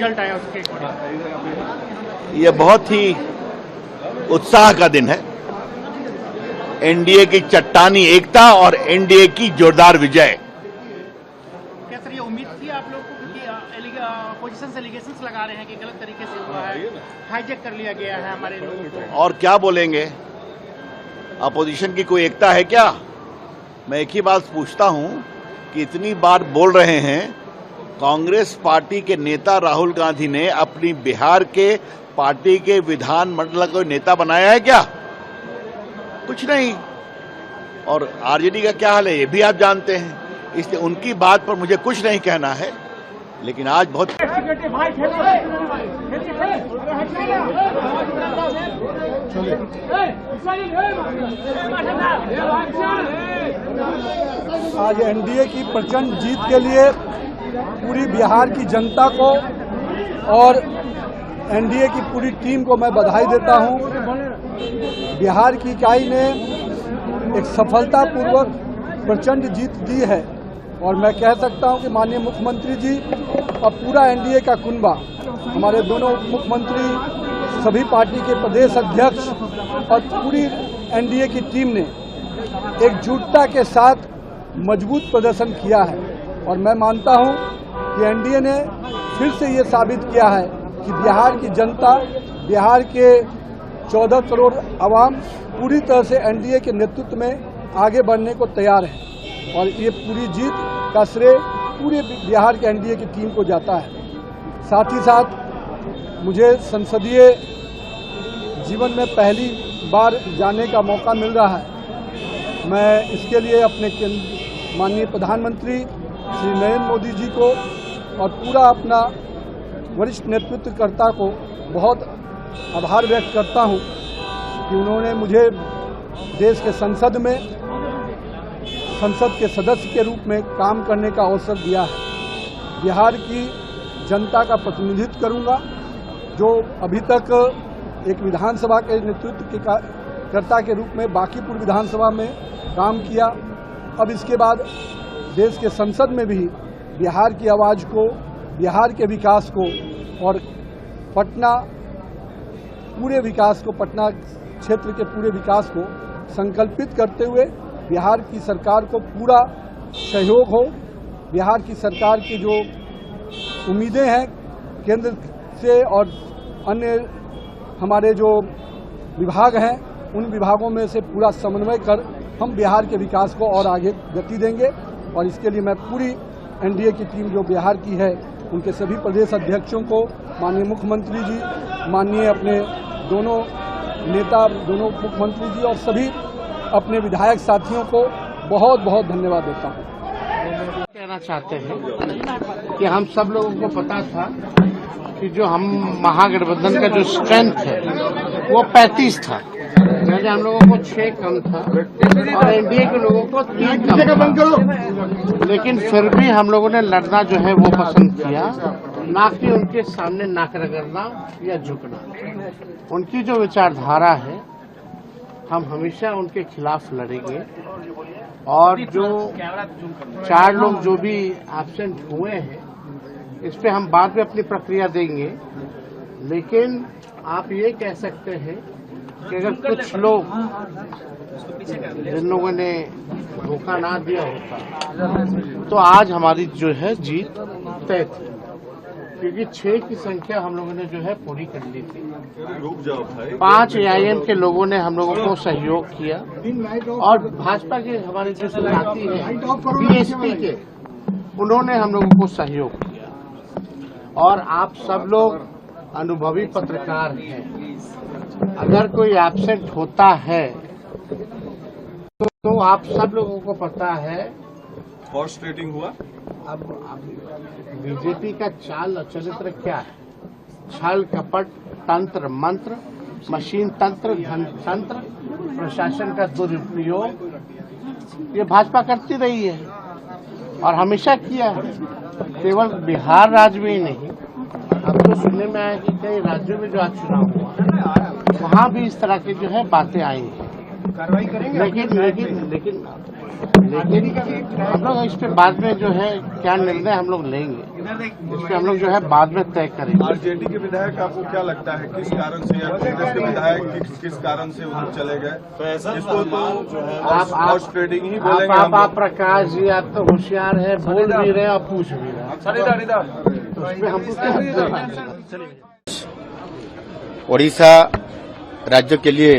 Result आया उसके? ये बहुत ही उत्साह का दिन है। एनडीए की चट्टानी एकता और एनडीए की जोरदार विजय। क्या सर ये उम्मीद थी आप लोगों को, क्योंकि अपोजिशन एलिगेशंस लगा रहे हैं कि गलत तरीके से हुआ है, हाईजैक कर लिया गया है हमारे लोगों को? और क्या बोलेंगे? अपोजिशन की कोई एकता है क्या? मैं एक ही बात पूछता हूं कि इतनी बार बोल रहे हैं, कांग्रेस पार्टी के नेता राहुल गांधी ने अपनी बिहार के पार्टी के विधानमंडल को नेता बनाया है क्या? कुछ नहीं। और आरजेडी का क्या हाल है ये भी आप जानते हैं, इसलिए उनकी बात पर मुझे कुछ नहीं कहना है। लेकिन आज बहुत आज एनडीए की प्रचंड जीत के लिए पूरी बिहार की जनता को और एनडीए की पूरी टीम को मैं बधाई देता हूं। बिहार की इकाई ने एक सफलतापूर्वक प्रचंड जीत दी है और मैं कह सकता हूं कि माननीय मुख्यमंत्री जी और पूरा एनडीए का कुनबा, हमारे दोनों उप मुख्यमंत्री, सभी पार्टी के प्रदेश अध्यक्ष और पूरी एनडीए की टीम ने एकजुटता के साथ मजबूत प्रदर्शन किया है। और मैं मानता हूं कि एनडीए ने फिर से ये साबित किया है कि बिहार की जनता, बिहार के 14 करोड़ आवाम पूरी तरह से एनडीए के नेतृत्व में आगे बढ़ने को तैयार है और ये पूरी जीत का श्रेय पूरे बिहार के एनडीए की टीम को जाता है। साथ ही साथ मुझे संसदीय जीवन में पहली बार जाने का मौका मिल रहा है। मैं इसके लिए अपने माननीय प्रधानमंत्री श्री नरेंद्र मोदी जी को और पूरा अपना वरिष्ठ नेतृत्वकर्ता को बहुत आभार व्यक्त करता हूं कि उन्होंने मुझे देश के संसद में संसद के सदस्य के रूप में काम करने का अवसर दिया है। बिहार की जनता का प्रतिनिधित्व करूंगा, जो अभी तक एक विधानसभा के नेतृत्व के कर्ता के रूप में बांकीपुर विधानसभा में काम किया। अब इसके बाद देश के संसद में भी बिहार की आवाज़ को, बिहार के विकास को और पटना पूरे विकास को, पटना क्षेत्र के पूरे विकास को संकल्पित करते हुए बिहार की सरकार को पूरा सहयोग हो। बिहार की सरकार की जो उम्मीदें हैं केंद्र से और अन्य हमारे जो विभाग हैं, उन विभागों में से पूरा समन्वय कर हम बिहार के विकास को और आगे गति देंगे। और इसके लिए मैं पूरी एनडीए की टीम जो बिहार की है, उनके सभी प्रदेश अध्यक्षों को, माननीय मुख्यमंत्री जी, माननीय अपने दोनों नेता, दोनों मुख्यमंत्री जी और सभी अपने विधायक साथियों को बहुत बहुत धन्यवाद देता हूँ। कहना चाहते हैं कि हम सब लोगों को पता था कि जो हम महागठबंधन का जो स्ट्रेंथ है वो 35 था, जैसे हम लोगों को 6 कम था और एनडीए के लोगों को 3 कम था। लेकिन फिर भी हम लोगों ने लड़ना जो है वो पसंद किया, ना कि उनके सामने नाक रगड़ना या झुकना। उनकी जो विचारधारा है हम हमेशा उनके खिलाफ लड़ेंगे और जो 4 लोग जो भी एब्सेंट हुए हैं इस पे हम बाद में अपनी प्रक्रिया देंगे। लेकिन आप ये कह सकते हैं कि अगर कुछ लोग, जिन लोगों ने धोखा ना दिया होता, तो आज हमारी जो है जीत तय थी, क्योंकि 6 की संख्या हम लोगों ने जो है पूरी कर ली थी। 5 एआईएम के लोगों ने हम लोगों को सहयोग किया और भाजपा के हमारे जो साथी हैं बीएसपी के, उन्होंने हम लोगों को सहयोग किया। और आप सब लोग अनुभवी पत्रकार हैं, अगर कोई एब्सेंट होता है तो आप सब लोगों को पता है हॉर्स ट्रेडिंग हुआ। अब बीजेपी का चाल और चरित्र क्या है? छल कपट, तंत्र मंत्र, मशीन तंत्र, धन तंत्र, प्रशासन का दुरुपयोग, ये भाजपा करती रही है और हमेशा किया है। केवल बिहार राज्य में ही नहीं, अब तो सुनने में आया कि कई राज्यों में जो आज चुनाव हुआ वहाँ भी इस तरह की जो है बातें आई हैं। कार्रवाई करेंगे। लेकिन हम लोग इस पे बाद में जो है क्या निर्णय हम लोग लेंगे। इस पे हम लोग जो है बाद में तय करेंगे। आरजेडी के विधायक आपको क्या लगता है किस कारण से, या कांग्रेस के विधायक किस कारण से उधर चले गए? तो ऐसा इसको तो आप हॉर्स ट्रेडिंग ही बोलेंगे हम आप प्रकाश जी, आप तो होशियार है, बोल भी रहे और पूछ भी रहे, तो उसमें हमको क्या? ओडिशा राज्य के लिए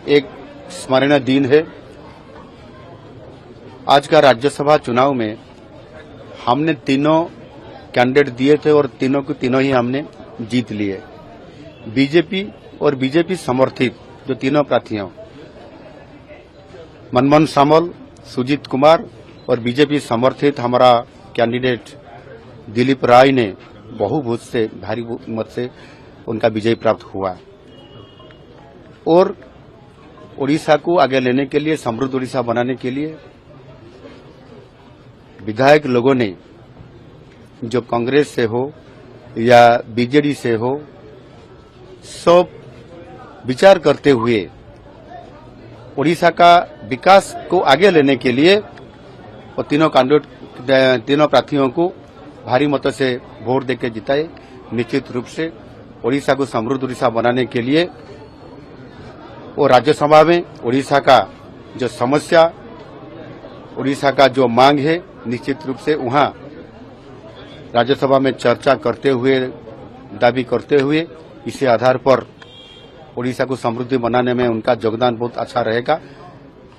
एक स्मरणीय दिन है। आज का राज्यसभा चुनाव में हमने तीनों कैंडिडेट दिए थे और तीनों के तीनों ही हमने जीत लिए। बीजेपी और बीजेपी समर्थित जो तीनों प्रार्थी हैं, मनमोहन सामल, सुजीत कुमार और बीजेपी समर्थित हमारा कैंडिडेट दिलीप राय ने बहुमत से, भारी मत से उनका विजय प्राप्त हुआ। और ओडिशा को आगे लेने के लिए, समृद्ध ओडिशा बनाने के लिए विधायक लोगों ने, जो कांग्रेस से हो या बीजेडी से हो, सब विचार करते हुए ओडिशा का विकास को आगे लेने के लिए और तीनों कैंडिडेट, तीनों प्रार्थियों को भारी मतों से वोट देकर जिताए। निश्चित रूप से ओडिशा को समृद्ध ओडिशा बनाने के लिए और राज्यसभा में ओडिशा का जो समस्या, ओडिशा का जो मांग है, निश्चित रूप से वहां राज्यसभा में चर्चा करते हुए, दावी करते हुए, इसी आधार पर ओडिशा को समृद्धि बनाने में उनका योगदान बहुत अच्छा रहेगा।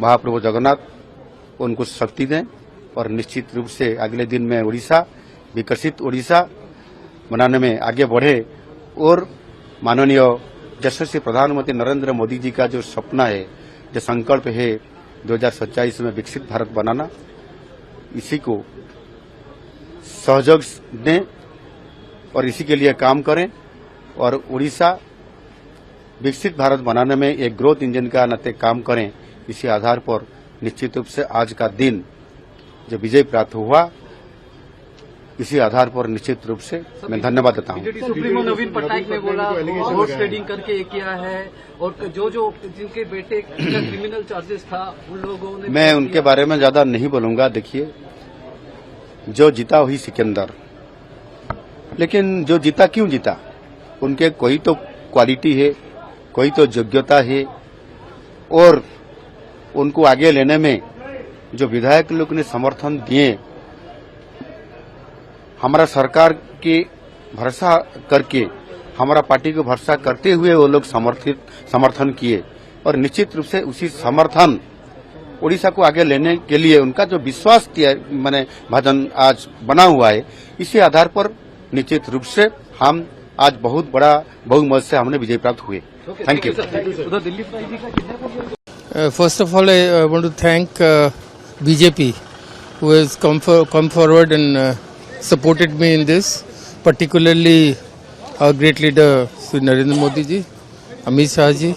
महाप्रभु जगन्नाथ उनको शक्ति दें और निश्चित रूप से अगले दिन में ओडिशा, विकसित ओडिशा बनाने में आगे बढ़े और माननीय यशस्वी प्रधानमंत्री नरेंद्र मोदी जी का जो सपना है, जो संकल्प है 2027 में विकसित भारत बनाना, इसी को सहयोग दें और इसी के लिए काम करें और ओडिशा विकसित भारत बनाने में एक ग्रोथ इंजन का नाते काम करें। इसी आधार पर निश्चित रूप से आज का दिन जो विजय प्राप्त हुआ, इसी आधार पर निश्चित रूप से मैं धन्यवाद देता हूं। सुप्रीमो नवीन पटनायक ने बोला हॉर्स ट्रेडिंग करके ये किया है और जो जिनके बेटे का क्रिमिनल चार्जेस था उन लोगों ने, मैं उनके बारे में ज्यादा नहीं बोलूंगा। देखिए, जो जीता वही सिकंदर, लेकिन जो जीता क्यों जीता, उनके कोई तो क्वालिटी है, कोई तो योग्यता है और उनको आगे लेने में जो विधायक लोग ने समर्थन दिए, हमारा सरकार के भरोसा करके, हमारा पार्टी को भरोसा करते हुए वो लोग समर्थन किए और निश्चित रूप से उसी समर्थन ओडिशा को आगे लेने के लिए उनका जो विश्वास मैंने भाजन आज बना हुआ है, इसी आधार पर निश्चित रूप से हम आज बहुत बड़ा बहुमत से हमने विजय प्राप्त हुए। Thank you. First of all, I want to thank BJP who has come forward and supported me in this, particularly our great leader Sri Narendra Modi ji, Amit Shah ji,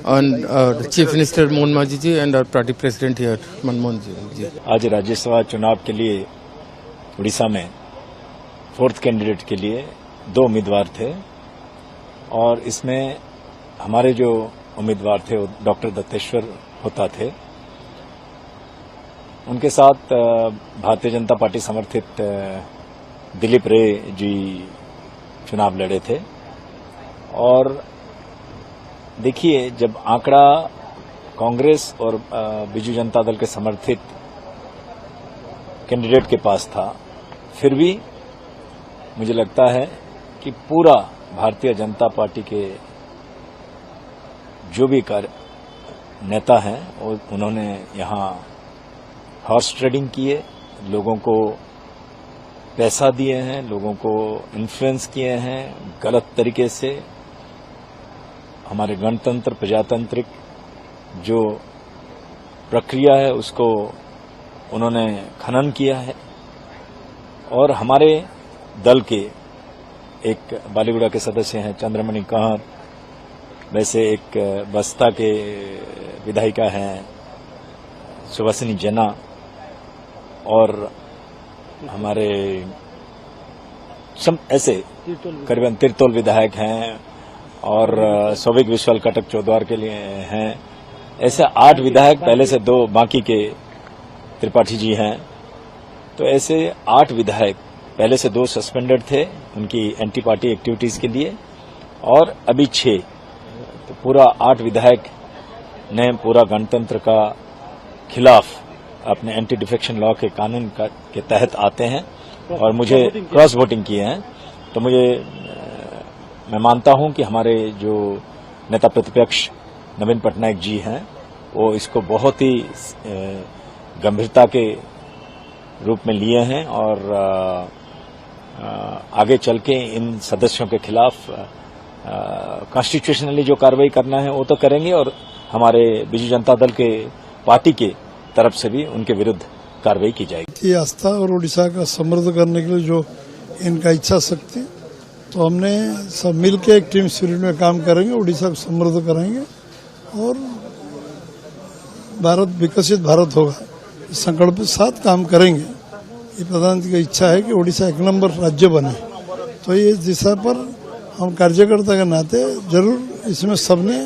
and the Chief Minister Mohan Maji ji, and our party president here, Manmohan ji. आज राज्यसभा चुनाव के लिए उड़ीसा में 4th candidate के लिए 2 उम्मीदवार थे और इसमें हमारे जो उम्मीदवार थे वो डॉक्टर दत्तेश्वर होता थे। उनके साथ भारतीय जनता पार्टी समर्थित दिलीप रे जी चुनाव लड़े थे और देखिए, जब आंकड़ा कांग्रेस और बीजू जनता दल के समर्थित कैंडिडेट के पास था, फिर भी मुझे लगता है कि पूरा भारतीय जनता पार्टी के जो भी नेता हैं उन्होंने यहाँ हॉर्स ट्रेडिंग किए, लोगों को पैसा दिए हैं, लोगों को इन्फ्लुएंस किए हैं गलत तरीके से। हमारे गणतंत्र प्रजातांत्रिक जो प्रक्रिया है उसको उन्होंने खनन किया है और हमारे दल के एक बालीगुड़ा के सदस्य हैं चंद्रमणि कहर, वैसे एक बस्ता के विधायिका हैं सुभाषिनी जेना और हमारे ऐसे करीबन तिरतोल विधायक हैं और सौविक विश्वाल कटक चौद्वार के लिए हैं। ऐसे 8 विधायक, पहले से 2 बाकी के त्रिपाठी जी हैं। तो ऐसे 8 विधायक, पहले से 2 सस्पेंडेड थे उनकी एंटी पार्टी एक्टिविटीज के लिए, और अभी 6, तो पूरा 8 विधायक ने पूरा गणतंत्र का खिलाफ अपने एंटी डिफेक्शन लॉ के कानून के तहत आते हैं और मुझे क्रॉस वोटिंग किए हैं। तो मैं मानता हूं कि हमारे जो नेता प्रतिपक्ष नवीन पटनायक जी हैं वो इसको बहुत ही गंभीरता के रूप में लिए हैं और आगे चल के इन सदस्यों के खिलाफ कॉन्स्टिट्यूशनली जो कार्रवाई करना है वो तो करेंगे, और हमारे बीजू जनता दल के पार्टी के तरफ से भी उनके विरुद्ध कार्रवाई की जाएगी। ये आस्था और उड़ीसा का समृद्ध करने के लिए जो इनका इच्छा शक्ति, तो हमने सब मिलकर एक टीम स्पिरिट में काम करेंगे, उड़ीसा को समृद्ध करेंगे और भारत विकसित भारत होगा, इस संकल्प के साथ काम करेंगे। ये प्रधानमंत्री की इच्छा है कि उड़ीसा 1 नंबर राज्य बने, तो ये दिशा पर हम कार्यकर्ता के नाते जरूर इसमें सबने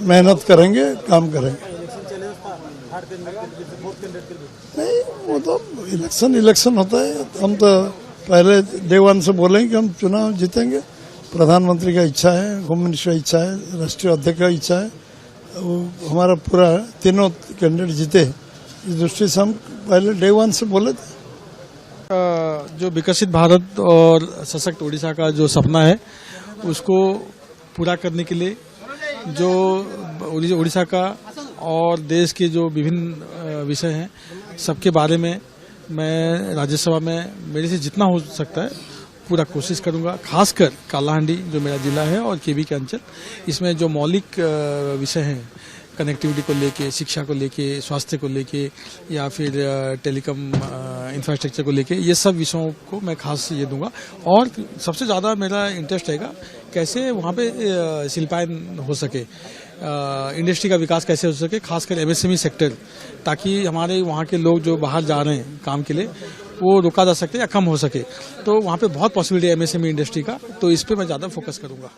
मेहनत करेंगे, काम करेंगे। नहीं, वो तो इलेक्शन होता है। हम तो पहले डे 1 से बोलेंगे कि हम चुनाव जीतेंगे। प्रधानमंत्री का इच्छा है, होम मिनिस्टर का इच्छा है, राष्ट्रीय अध्यक्ष का इच्छा है, वो हमारा पूरा तीनों कैंडिडेट जीते। इस दृष्टि से हम पहले डे 1 से बोले थे। जो विकसित भारत और सशक्त उड़ीसा का जो सपना है उसको पूरा करने के लिए जो उड़ीसा का और देश के जो विभिन्न विषय हैं सबके बारे में मैं राज्यसभा में मेरे से जितना हो सकता है पूरा कोशिश करूंगा। खासकर कालाहांडी जो मेरा जिला है और केबी के अंचल, इसमें जो मौलिक विषय हैं कनेक्टिविटी को लेके, शिक्षा को लेके, स्वास्थ्य को लेके या फिर टेलीकॉम इंफ्रास्ट्रक्चर को लेके, ये सब विषयों को मैं खास ये दूंगा। और सबसे ज़्यादा मेरा इंटरेस्ट रहेगा कैसे वहाँ पे शिल्पायन हो सके, इंडस्ट्री का विकास कैसे हो सके, खासकर एमएसएमई सेक्टर, ताकि हमारे वहाँ के लोग जो बाहर जा रहे हैं काम के लिए वो रोका जा सके या कम हो सके। तो वहाँ पे बहुत पॉसिबिलिटी है एमएसएमई इंडस्ट्री का, तो इस पे मैं ज़्यादा फोकस करूँगा।